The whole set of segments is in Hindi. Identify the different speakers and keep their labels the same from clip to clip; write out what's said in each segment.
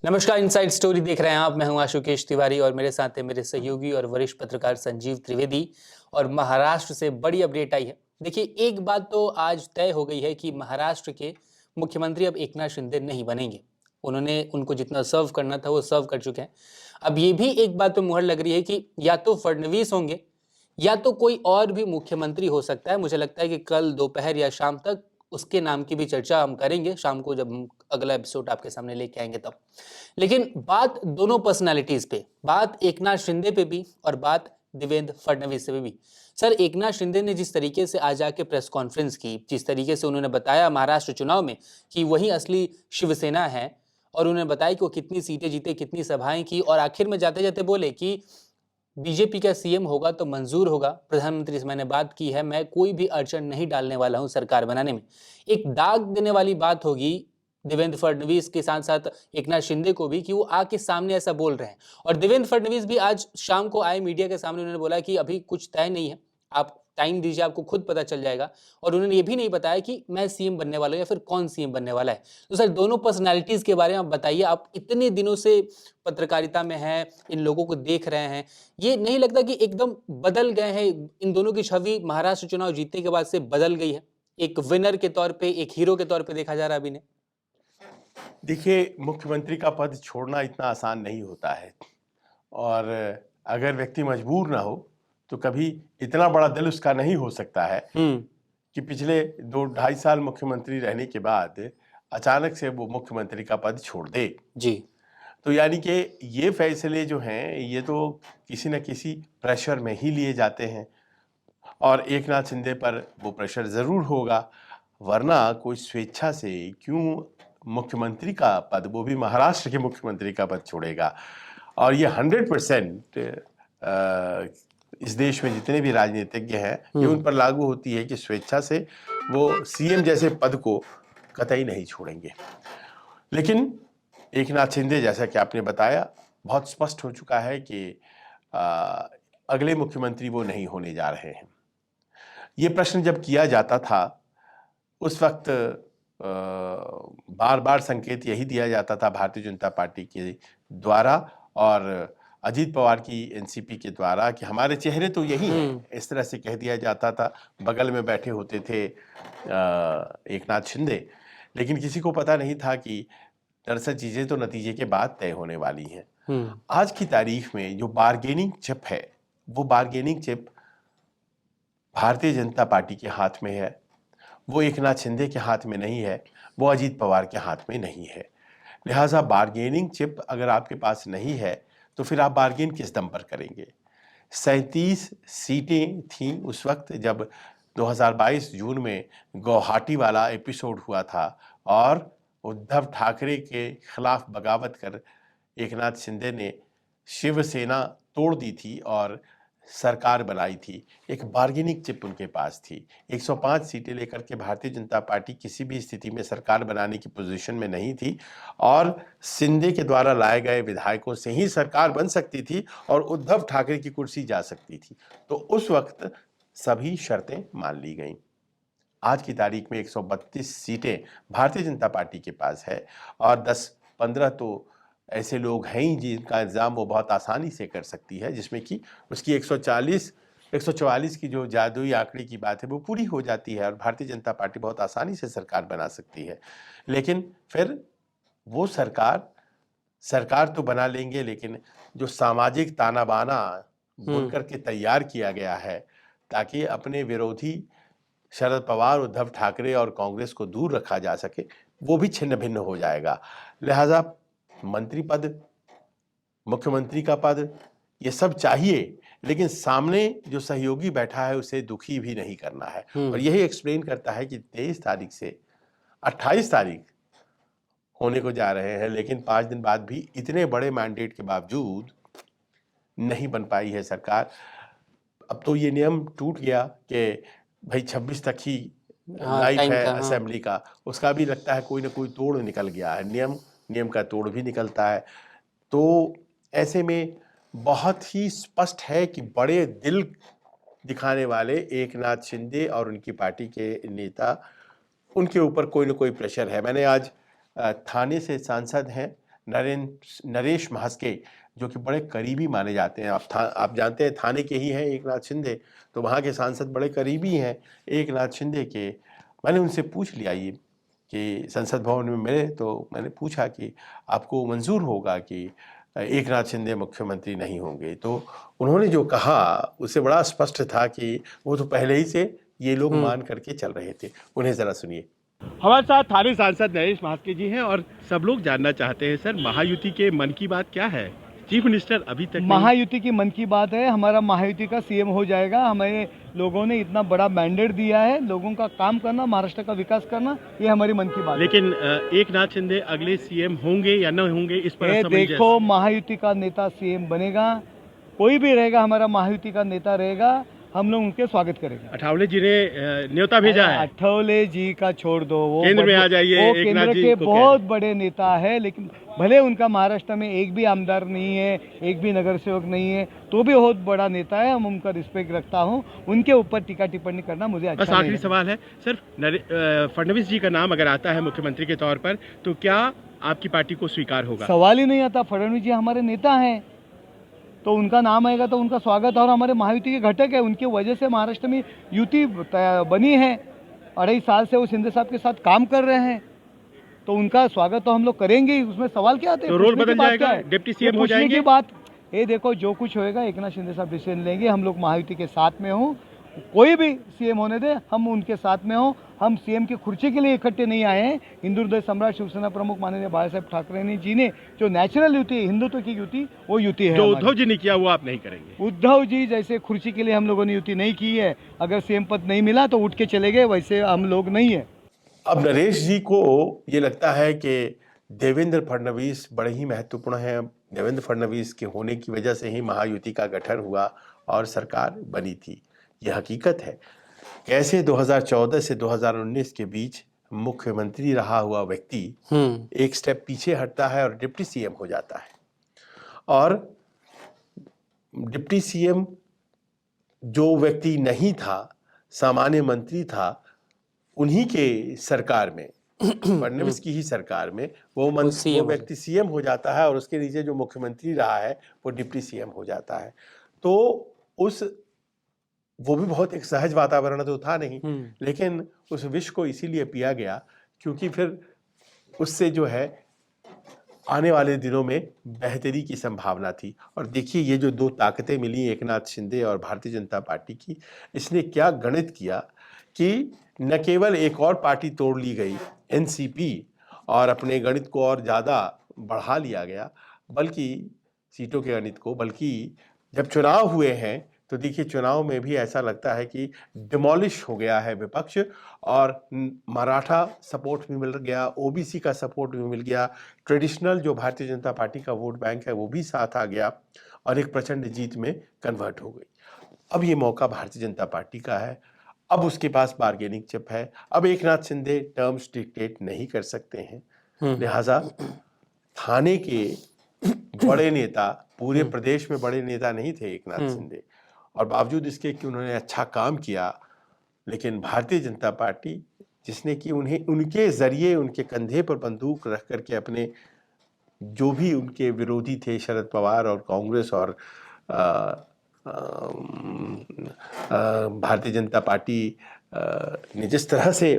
Speaker 1: नमस्कार, इनसाइड स्टोरी देख रहे हैं आप। मैं हूं आशुकेश तिवारी और मेरे साथ है मेरे सहयोगी और वरिष्ठ पत्रकार संजीव त्रिवेदी। और महाराष्ट्र से बड़ी अपडेट आई है। देखिए, एक बात तो आज तय हो गई है कि महाराष्ट्र के मुख्यमंत्री अब एकनाथ शिंदे नहीं बनेंगे। उन्होंने उनको जितना सर्व करना था वो सर्व कर चुके हैं। अब ये भी एक बात पे मुहर लग रही है कि या तो फडणवीस होंगे या तो कोई और भी मुख्यमंत्री हो सकता है। मुझे लगता है कि कल दोपहर या शाम तक उसके नाम की भी चर्चा हम करेंगे, शाम को जब हम अगला एपिसोड आपके सामने लेके आएंगे तब। लेकिन बात दोनों पर्सनालिटीज पे, बात एकनाथ शिंदे पे भी और बात देवेंद्र फडणवीस से भी। सर, एकनाथ शिंदे ने जिस तरीके से आज आके प्रेस कॉन्फ्रेंस की, जिस तरीके से उन्होंने बताया महाराष्ट्र चुनाव में कि वही असली शिवसेना है, और उन्होंने बताया कि वो कितनी सीटें जीते, कितनी सभाएं की, और आखिर में जाते जाते बोले कि बीजेपी का सीएम होगा तो मंजूर होगा। प्रधानमंत्री से मैंने बात की है, मैं कोई भी अड़चन नहीं डालने वाला हूं सरकार बनाने में। एक दाग देने वाली बात होगी देवेंद्र फडणवीस के साथ साथ एकनाथ शिंदे को भी कि वो आके सामने ऐसा बोल रहे हैं। और देवेंद्र फडणवीस भी आज शाम को आए मीडिया के सामने, उन्होंने बोला कि अभी कुछ तय नहीं है, आप टाइम दीजिए, आपको खुद पता चल जाएगा। और उन्होंने ये भी नहीं बताया कि मैं सीएम बनने वाला हूं या फिर कौन सीएम बनने वाला है। तो सर, दोनों पर्सनैलिटीज के बारे में आप बताइए। आप इतने दिनों से पत्रकारिता में हैं, इन लोगों को देख रहे हैं, ये नहीं लगता कि एकदम बदल गए हैं? इन दोनों की छवि महाराष्ट्र चुनाव जीतने के बाद से बदल गई है। एक विनर के तौर पे, एक हीरो के तौर पे देखा जा रहा है अभी ने।
Speaker 2: देखिए, मुख्यमंत्री का पद छोड़ना इतना आसान नहीं होता है। और अगर व्यक्ति मजबूर ना हो तो कभी इतना बड़ा दिल उसका नहीं हो सकता है कि पिछले 2-2.5 साल मुख्यमंत्री रहने के बाद अचानक से वो मुख्यमंत्री का पद छोड़ दे।
Speaker 1: जी।
Speaker 2: तो यानी कि ये फैसले जो हैं ये तो किसी न किसी प्रेशर में ही लिए जाते हैं, और एकनाथ शिंदे पर वो प्रेशर ज़रूर होगा, वरना कोई स्वेच्छा से क्यों मुख्यमंत्री का पद, वो भी महाराष्ट्र के मुख्यमंत्री का पद छोड़ेगा। और ये 100% इस देश में जितने भी राजनीतिज्ञ हैं ये उन पर लागू होती है कि स्वेच्छा से वो सीएम जैसे पद को कतई नहीं छोड़ेंगे। लेकिन एकनाथ शिंदे, जैसा कि आपने बताया, बहुत स्पष्ट हो चुका है कि अगले मुख्यमंत्री वो नहीं होने जा रहे हैं। ये प्रश्न जब किया जाता था उस वक्त बार बार संकेत यही दिया जाता था भारतीय जनता पार्टी के द्वारा और अजीत पवार की एनसीपी के द्वारा कि हमारे चेहरे तो यही हैं। इस तरह से कह दिया जाता था। बगल में बैठे होते थे एकनाथ शिंदे, लेकिन किसी को पता नहीं था कि दरअसल चीजें तो नतीजे के बाद तय होने वाली हैं। आज की तारीख में जो बार्गेनिंग चिप है, वो bargaining chip Bharatiya Janata party के हाथ में है, वो एकनाथ शिंदे के हाथ में नहीं है, वो अजीत पवार के हाथ में नहीं है। लिहाजा बार्गेनिंग चिप अगर आपके पास नहीं है तो फिर आप बार्गेन किस दम पर करेंगे। 37 सीटें थीं उस वक्त जब 2022 जून में गुवाहाटी वाला एपिसोड हुआ था और उद्धव ठाकरे के खिलाफ बगावत कर एकनाथ शिंदे ने शिवसेना तोड़ दी थी और सरकार बनाई थी। एक बार्गेनिंग चिप उनके पास थी। 105 सीटें लेकर के भारतीय जनता पार्टी किसी भी स्थिति में सरकार बनाने की पोजीशन में नहीं थी, और शिंदे के द्वारा लाए गए विधायकों से ही सरकार बन सकती थी और उद्धव ठाकरे की कुर्सी जा सकती थी। तो उस वक्त सभी शर्तें मान ली गईं। आज की तारीख में 132 सीटें भारतीय जनता पार्टी के पास है और 10-15 तो ऐसे लोग हैं ही जिनका इंतजाम वो बहुत आसानी से कर सकती है, जिसमें कि उसकी 144 की जो जादुई आंकड़े की बात है वो पूरी हो जाती है और भारतीय जनता पार्टी बहुत आसानी से सरकार बना सकती है। लेकिन फिर वो सरकार तो बना लेंगे, लेकिन जो सामाजिक ताना बाना बुन करके तैयार किया गया है ताकि अपने विरोधी शरद पवार, उद्धव ठाकरे और कांग्रेस को दूर रखा जा सके, वो भी छिन्न भिन्न हो जाएगा। लिहाजा मंत्री पद, मुख्यमंत्री का पद, ये सब चाहिए, लेकिन सामने जो सहयोगी बैठा है उसे दुखी भी नहीं करना है। और यही एक्सप्लेन करता है कि 23 तारीख से 28 तारीख होने को जा रहे हैं, लेकिन 5 दिन बाद भी इतने बड़े मैंडेट के बावजूद नहीं बन पाई है सरकार। अब तो ये नियम टूट गया कि भाई 26 तक ही लाइफ है असेंबली का, उसका भी लगता है कोई ना कोई तोड़ निकल गया है। नियम का तोड़ भी निकलता है। तो ऐसे में बहुत ही स्पष्ट है कि बड़े दिल दिखाने वाले एकनाथ शिंदे और उनकी पार्टी के नेता, उनके ऊपर कोई ना कोई प्रेशर है। मैंने आज थाने से सांसद हैं नरेश म्हास्के जो कि बड़े करीबी माने जाते हैं। आप जानते हैं थाने के ही हैं एक नाथ शिंदे, तो वहाँ के सांसद बड़े करीबी हैं एक नाथ शिंदे के। मैंने उनसे पूछ लिया ये कि संसद भवन में मिले तो मैंने पूछा कि आपको मंजूर होगा कि एक नाथ शिंदे मुख्यमंत्री नहीं होंगे, तो उन्होंने जो कहा उससे बड़ा स्पष्ट था कि वो तो पहले ही से ये लोग मान करके चल रहे थे। उन्हें जरा सुनिए।
Speaker 3: हमारे साथ थाने सांसद नरेश म्हास्के जी हैं और सब लोग जानना चाहते हैं सर, महायुति के मन की बात क्या है? चीफ मिनिस्टर अभी तक
Speaker 4: महायुति की मन की बात है, हमारा महायुति का सीएम हो जाएगा। हमें लोगों ने इतना बड़ा मैंडेट दिया है, लोगों का काम करना, महाराष्ट्र का विकास करना, ये हमारी मन की बात
Speaker 3: लेकिन एक नाथ शिंदे अगले सीएम होंगे या न होंगे इस पर
Speaker 4: है। देखो, महायुति का नेता सीएम बनेगा, कोई भी रहेगा हमारा महायुति का नेता रहेगा, हम लोग उनके स्वागत करेंगे।
Speaker 3: अठावले जी ने न्योता भेजा है।
Speaker 4: अठावले जी का छोड़ दो, वो
Speaker 3: केंद्र में आ जाइए,
Speaker 4: वो
Speaker 3: एक
Speaker 4: केंद्र
Speaker 3: नाथ जी
Speaker 4: के
Speaker 3: को
Speaker 4: बहुत बड़े नेता है, लेकिन भले उनका महाराष्ट्र में एक भी आमदार नहीं है, एक भी नगर सेवक नहीं है, तो भी बहुत बड़ा नेता है। हम उनका रिस्पेक्ट रखता हूँ, उनके ऊपर टीका टिप्पणी करना मुझे अच्छा
Speaker 3: बस आखिरी सवाल है सर, फडणवीस जी का नाम अगर आता है मुख्यमंत्री के तौर पर तो क्या आपकी पार्टी को स्वीकार होगा?
Speaker 4: सवाल ही नहीं आता। फडणवीस जी हमारे नेता हैं, तो उनका नाम आएगा तो उनका स्वागत, और हमारे महायुति के घटक है, उनकी वजह से महाराष्ट्र में युति बनी है। 2.5 साल से वो शिंदे साहब के साथ काम कर रहे हैं, तो उनका स्वागत तो हम लोग करेंगे ही, उसमें सवाल क्या आते हैं?
Speaker 3: तो रोल बदल जाएगा, डिप्टी सीएम हो जाएंगे?
Speaker 4: की बात ये देखो, जो कुछ होएगा एक नाथ शिंदे साहब डिसीजन लेंगे। हम लोग महायुति के साथ में हूँ, कोई भी सीएम होने दे, हम उनके साथ में हो। हम सीएम की कुर्सी के लिए इकट्ठे नहीं आए हैं। हिंदू हृदय सम्राट शिवसेना प्रमुख माननीय बाला साहेब ठाकरे जी ने जो नेचुरल युति, हिंदुत्व की युति, वो युति है।
Speaker 3: जो उद्धव जी ने किया वो आप नहीं करेंगे?
Speaker 4: उद्धव जी जैसे कुर्सी के लिए हम लोगों ने युति नहीं की है, अगर सीएम पद नहीं मिला तो उठ के चले गए, वैसे हम लोग नहीं है।
Speaker 2: अब नरेश जी को ये लगता है कि देवेंद्र फडणवीस बड़े ही महत्वपूर्ण हैं। देवेंद्र फडणवीस के होने की वजह से ही महायुति का गठन हुआ और सरकार बनी थी। यह हकीकत है। कैसे 2014 से 2019 के बीच मुख्यमंत्री रहा हुआ व्यक्ति एक स्टेप पीछे हटता है और डिप्टी सीएम हो जाता है, और डिप्टी सीएम जो व्यक्ति नहीं था, सामान्य मंत्री था, उन्हीं के सरकार में, फडणवीस की ही सरकार में वो व्यक्ति सीएम हो जाता है, और उसके नीचे जो मुख्यमंत्री रहा है वो डिप्टी सीएम हो जाता है। तो वो भी बहुत एक सहज वातावरण तो था नहीं, लेकिन उस विष को इसीलिए पिया गया क्योंकि फिर उससे जो है आने वाले दिनों में बेहतरी की संभावना थी। और देखिए, ये जो दो ताकतें मिली एक नाथ शिंदे और भारतीय जनता पार्टी की, इसने क्या गणित किया कि न केवल एक और पार्टी तोड़ ली गई एनसीपी और अपने गणित को और ज़्यादा बढ़ा लिया गया, बल्कि सीटों के गणित को, बल्कि जब चुनाव हुए हैं तो देखिए चुनाव में भी ऐसा लगता है कि डिमोलिश हो गया है विपक्ष, और मराठा सपोर्ट भी मिल गया, ओबीसी का सपोर्ट भी मिल गया, ट्रेडिशनल जो भारतीय जनता पार्टी का वोट बैंक है वो भी साथ आ गया, और एक प्रचंड जीत में कन्वर्ट हो गई। अब ये मौका भारतीय जनता पार्टी का है। अब उसके पास बार्गेनिंग चिप है। अब एक नाथ शिंदे टर्म्स डिक्टेट नहीं कर सकते हैं, लिहाजा थाने के बड़े नेता, पूरे प्रदेश में बड़े नेता नहीं थे एक नाथ शिंदे, और बावजूद इसके कि उन्होंने अच्छा काम किया, लेकिन भारतीय जनता पार्टी जिसने कि उन्हें उनके जरिए उनके कंधे पर बंदूक रख करके अपने जो भी उनके विरोधी थे, शरद पवार और कांग्रेस और भारतीय जनता पार्टी ने जिस तरह से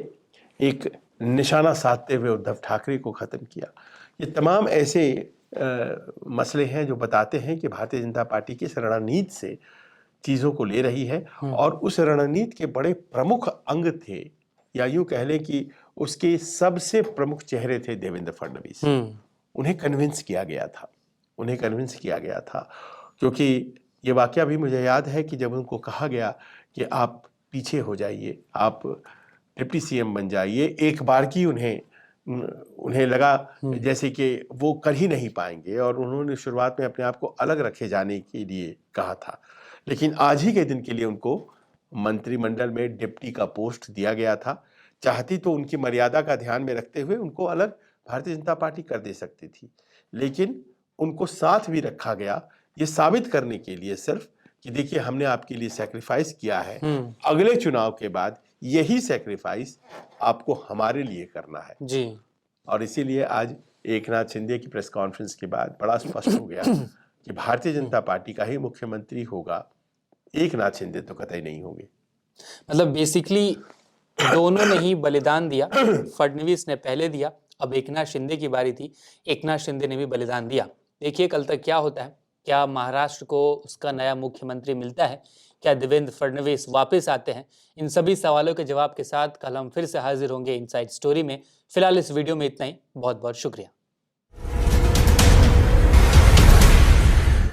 Speaker 2: एक निशाना साधते हुए उद्धव ठाकरे को ख़त्म किया, ये तमाम ऐसे मसले हैं जो बताते हैं कि भारतीय जनता पार्टी की रणनीति से चीज़ों को ले रही है। और उस रणनीति के बड़े प्रमुख अंग थे, या यूँ कह लें कि उसके सबसे प्रमुख चेहरे थे देवेंद्र फडणवीस। उन्हें कन्विंस किया गया था, क्योंकि ये वाकया भी मुझे याद है कि जब उनको कहा गया कि आप पीछे हो जाइए, आप डिप्टी सीएम बन जाइए, एक बार की उन्हें लगा जैसे कि वो कर ही नहीं पाएंगे, और उन्होंने शुरुआत में अपने आप को अलग रखे जाने के लिए कहा था। लेकिन आज ही के दिन के लिए उनको मंत्रिमंडल में डिप्टी का पोस्ट दिया गया था। चाहती तो उनकी मर्यादा का ध्यान में रखते हुए उनको अलग भारतीय जनता पार्टी कर दे सकती थी, लेकिन उनको साथ भी रखा गया, ये साबित करने के लिए सिर्फ कि देखिए हमने आपके लिए सैक्रिफाइस किया है, अगले चुनाव के बाद यही सैक्रिफाइस आपको हमारे लिए करना है जी। और इसीलिए आज एकनाथ शिंदे की प्रेस कॉन्फ्रेंस के बाद बड़ा स्पष्ट हो गया कि भारतीय जनता पार्टी का ही मुख्यमंत्री होगा, एकनाथ शिंदे तो कतई नहीं होंगे।
Speaker 1: मतलब बेसिकली दोनों ने ही बलिदान दिया। फडणवीस ने पहले दिया, अब एकनाथ शिंदे की बारी थी, एकनाथ शिंदे ने भी बलिदान दिया। देखिए कल तक क्या होता है, क्या महाराष्ट्र को उसका नया मुख्यमंत्री मिलता है, क्या देवेंद्र फडणवीस वापस आते हैं? इन सभी सवालों के जवाब के साथ कल हम फिर से हाजिर होंगे इनसाइड स्टोरी में। फिलहाल इस वीडियो में इतना ही। बहुत बहुत शुक्रिया।